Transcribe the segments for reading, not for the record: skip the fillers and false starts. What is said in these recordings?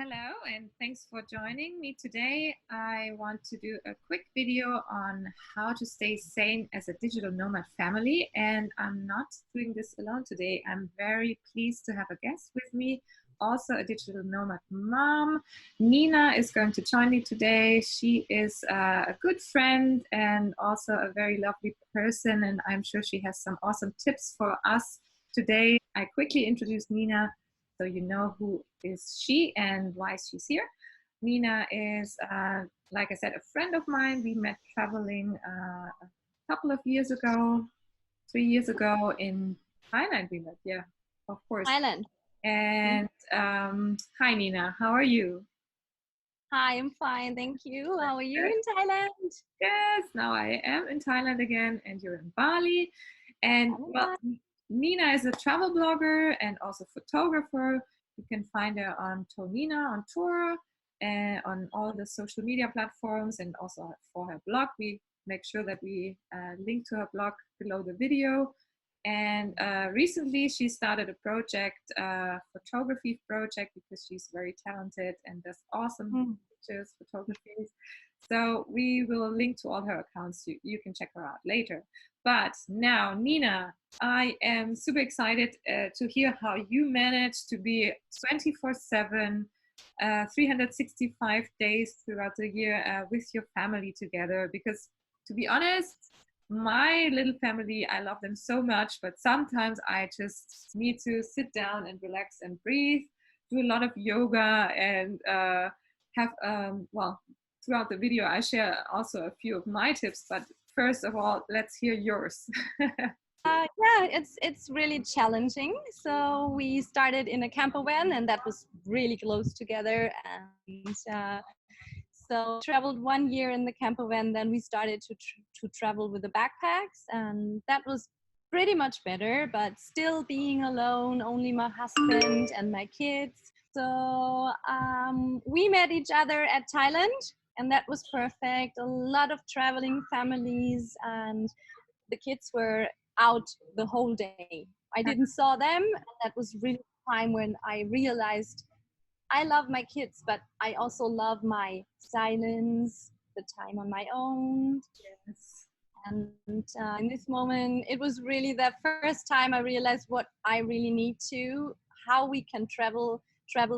Hello, and thanks for joining me today. I want to do a quick video on how to stay sane as a digital nomad family. And I'm not doing this alone today. I'm very pleased to have a guest with me, also a digital nomad mom. Nina is going to join me today. She is a good friend and also a very lovely person. And I'm sure she has some awesome tips for us today. I quickly introduce Nina so you know who is she and why she's here. Nina is, like I said, a friend of mine. We met traveling a couple of years ago, 3 years ago in Thailand. We met, yeah, of course. Thailand. And hi, Nina. How are you? Hi, I'm fine, thank you. How are you in Thailand? Yes, now I am in Thailand again, and you're in Bali. And well, Nina is a travel blogger and also photographer. You can find her on Nina on tour and on all the social media platforms, and also for her blog. We make sure that we link to her blog below the video. And recently she started a project, photography project, because she's very talented and does awesome pictures, photographies. So we will link to all her accounts. You can check her out later. But now, Nina, I am super excited to hear how you manage to be 24/7, 365 days throughout the year with your family together. Because to be honest, my little family, I love them so much, but sometimes I just need to sit down and relax and breathe, do a lot of yoga, and have, well, throughout the video, I share also a few of my tips, but first of all, let's hear yours. Yeah, it's really challenging. So we started in a camper van, and that was really close together. And so traveled 1 year in the camper van. Then we started to travel with the backpacks, and that was pretty much better. But still being alone, only my husband and my kids. So we met each other at Thailand, and that was perfect. A lot of traveling families, and the kids were out the whole day. I didn't saw them. That was really the time when I realized I love my kids, but I also love my silence, the time on my own. Yes. And in this moment, it was really the first time I realized what I really need to, how we can travel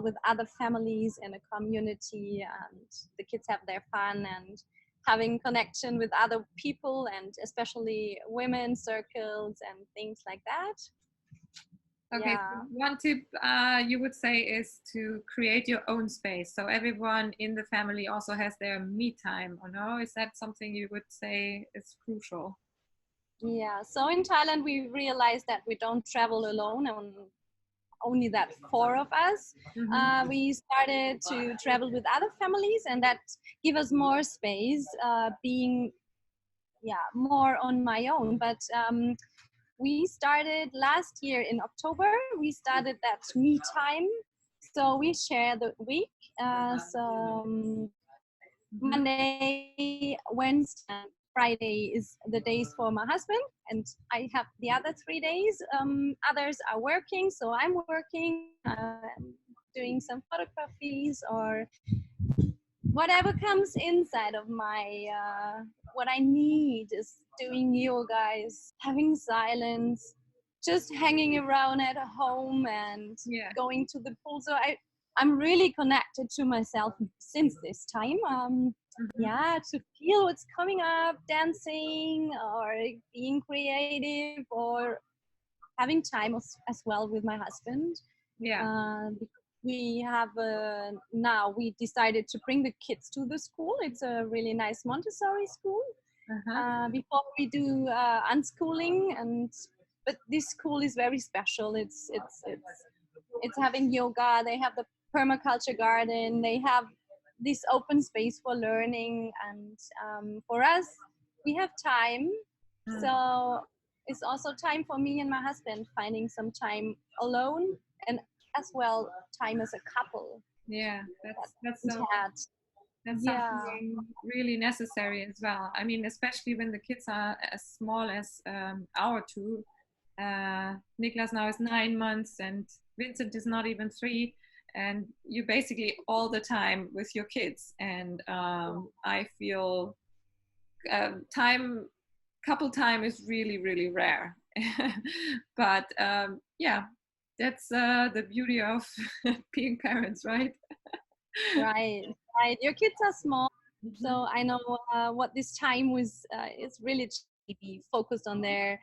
with other families in a community, and the kids have their fun and having connection with other people, and especially women circles and things like that. Okay, Yeah. so one tip you would say is to create your own space. So everyone in the family also has their me time, or no? Is that something you would say is crucial? Yeah, so in Thailand, we realized that we don't travel alone, and only that four of us. We started to travel with other families, and that give us more space, being more on my own. But we started last year in October. We started that me time. So we share the week. Monday, Wednesday, and Friday is the days for my husband, and I have the other 3 days. Others are working, so I'm working, doing some photographies or whatever comes inside of my. What I need is doing yoga, is having silence, just hanging around at home and going to the pool. So I'm really connected to myself since this time. To feel what's coming up, dancing or being creative, or having time as well with my husband. We have now we decided to bring the kids to the school. It's a really nice Montessori school. Before we do unschooling, but this school is very special. It's having yoga. They have the permaculture garden. They have this open space for learning, and for us, we have time. So it's also time for me and my husband finding some time alone, and as well time as a couple. Yeah, that's something really necessary as well. I mean, especially when the kids are as small as our two. Niklas now is 9 months and Vincent is not even 3. and you basically all the time with your kids. And I feel time couple time is really really rare. But yeah, that's the beauty of being parents, right? Right, right. Your kids are small, Mhm. so I know what this time was is really to be focused on their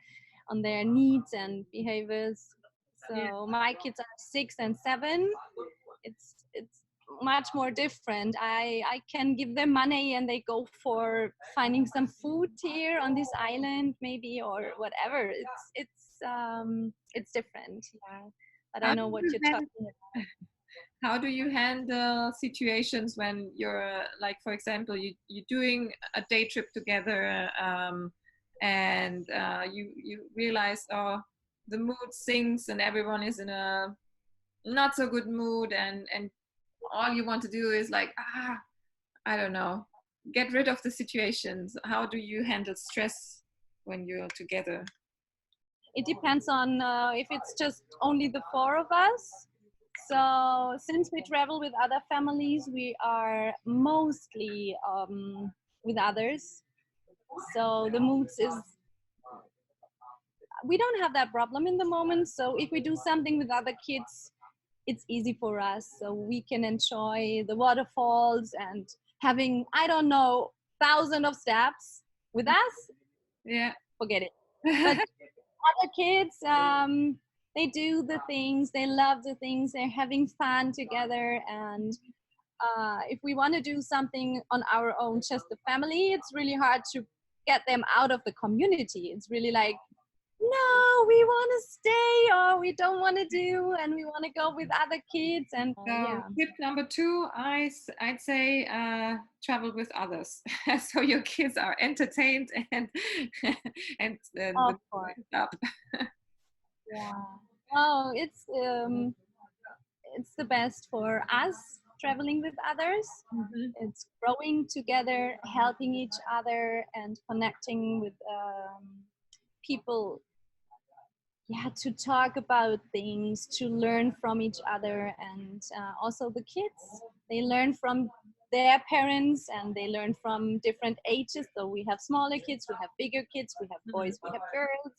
needs and behaviors. Yeah. So my kids are 6 and 7. It's much more different. I can give them money and they go for finding some food here on this island, maybe, or whatever. It's different. Yeah, but I How know do what you you're handle talking about. how do you handle situations when you're like, for example, you're doing a day trip together, and you realize, oh, the mood sinks and everyone is in a not so good mood, and all you want to do is like, I don't know, get rid of the situations. How do you handle stress when you're together? It depends on if it's just only the four of us. So since we travel with other families, we are mostly with others. So the moods is we don't have that problem in the moment. So if we do something with other kids, it's easy for us. So we can enjoy the waterfalls and having, I don't know, thousands of steps with us. Yeah. Forget it. But other kids, they do the things, they love the things, they're having fun together. And if we want to do something on our own, just the family, it's really hard to get them out of the community. It's really like, no, we want to stay, or we don't want to do, and we want to go with other kids. And So yeah, tip number two, I'd say travel with others, so your kids are entertained and and of the course, up. yeah. Oh, it's the best for us traveling with others. Mhm. It's growing together, helping each other, and connecting with people. Yeah, to talk about things, to learn from each other, and also the kids. They learn from their parents, and they learn from different ages. So we have smaller kids, we have bigger kids, we have Mhm. boys, we have girls,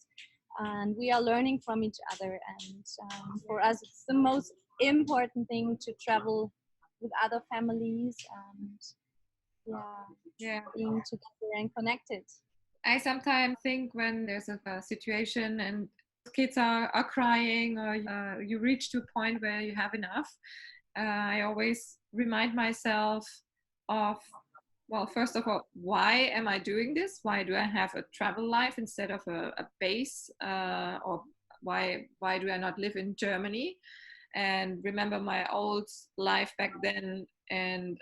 and we are learning from each other. And for us, it's the most important thing to travel with other families and yeah, Yeah. being together and connected. I sometimes think when there's a situation and kids are crying, or you reach to a point where you have enough, I always remind myself of, well, first of all, why am I doing this? Why do I have a travel life instead of a base? Or why do I not live in Germany? And remember my old life back then. And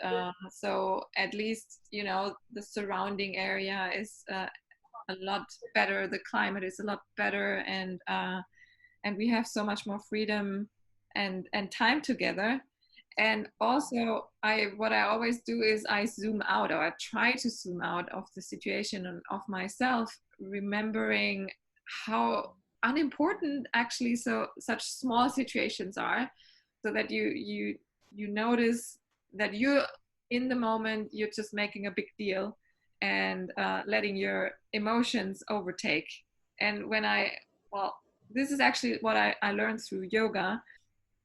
so at least, you know, the surrounding area is a lot better. The climate is a lot better, and we have so much more freedom and time together. And also, I what I always do is I zoom out, or I try to zoom out of the situation and of myself, remembering how unimportant actually such small situations are, so that you notice that you're in the moment, you're just making a big deal, and letting your emotions overtake. And when I, well, this is actually what I learned through yoga,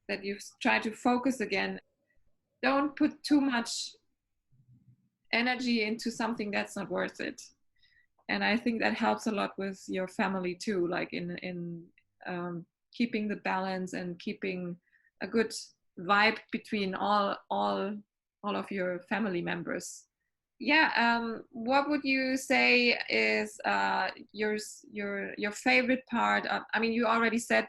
that you try to focus again. Don't put too much energy into something that's not worth it. And I think that helps a lot with your family too, like in keeping the balance and keeping a good vibe between all of your family members. Yeah, what would you say is your favorite part of, I mean, you already said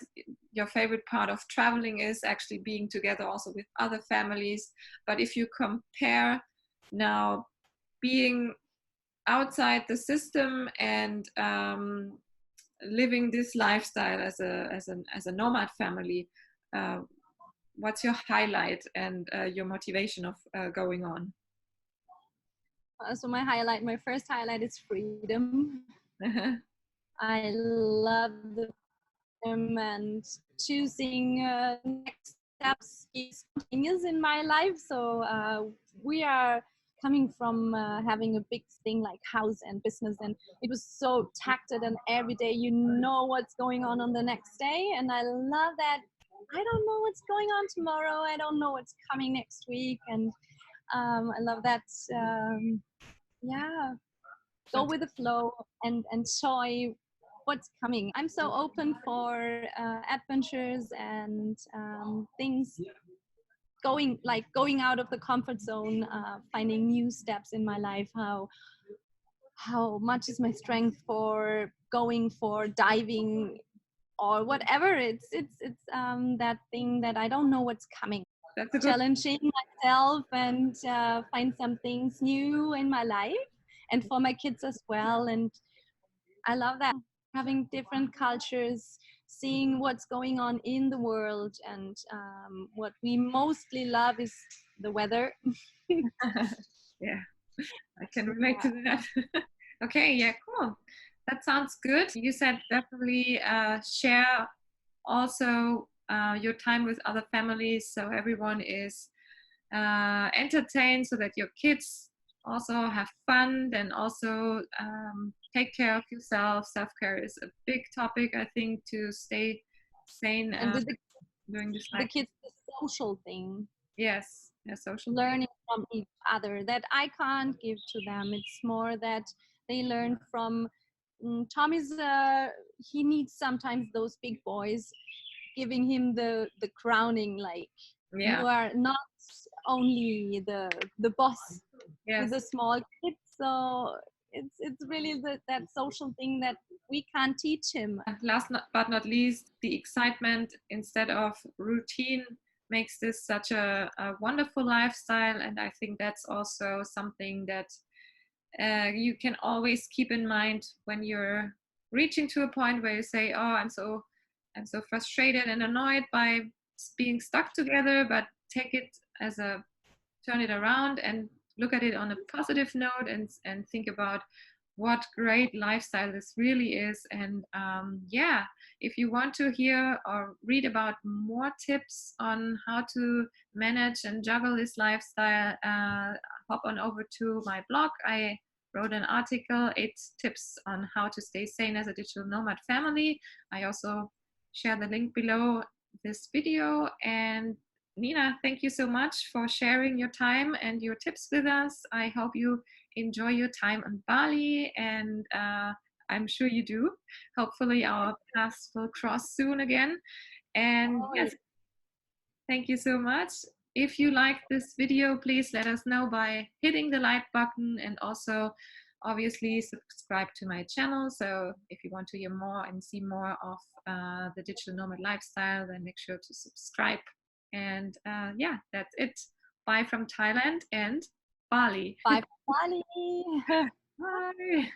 your favorite part of traveling is actually being together also with other families, but if you compare now being outside the system and living this lifestyle as a nomad family, uh, what's your highlight and your motivation of going on? So my first highlight is freedom. I love the freedom and choosing next step steps be spontaneous in my life. So we are coming from having a big thing like house and business, and it was so tacted, and every day you know what's going on the next day. And I love that. I don't know what's going on tomorrow. I don't know what's coming next week, and I love that. Yeah, go with the flow and enjoy what's coming. I'm so open for adventures and things, going out of the comfort zone, finding new steps in my life. How much is my strength for going for diving or whatever? It's that thing that I don't know what's coming. That's a good. Challenging myself and find some things new in my life and for my kids as well. And I love that, having different cultures, seeing what's going on in the world. And what we mostly love is the weather. Yeah, I can relate to that. Okay, yeah, cool. That sounds good. You said definitely share also your time with other families so everyone is entertained, so that your kids also have fun, and also take care of yourself. Self-care is a big topic, I think, to stay sane And with during this the time. kids, the social thing, Yes, yeah, social. learning from each other that I can't give to them. It's more that they learn from Tommy's. He needs sometimes those big boys giving him the crowning, like Yeah, you are not only the boss with yes. the small kids. So it's really that social thing that we can't teach him. Last but not least, the excitement instead of routine makes this such a wonderful lifestyle. And I think that's also something that you can always keep in mind when you're reaching to a point where you say, "Oh, I'm so frustrated and annoyed by being stuck together." But take it as a turn it around and look at it on a positive note, and think about what great lifestyle this really is. And yeah, if you want to hear or read about more tips on how to manage and juggle this lifestyle, hop on over to my blog. I wrote an article, 8 tips on how to stay sane as a digital nomad family. I also share the link below this video. And Nina, thank you so much for sharing your time and your tips with us. I hope you enjoy your time on Bali, and I'm sure you do. Hopefully, our paths will cross soon again. And Oh, yes, thank you so much. If you like this video, please let us know by hitting the like button, and also obviously subscribe to my channel. So if you want to hear more and see more of the digital nomad lifestyle, then make sure to subscribe. And yeah, that's it. Bye from Thailand and Bali. bye, Bali. Bye.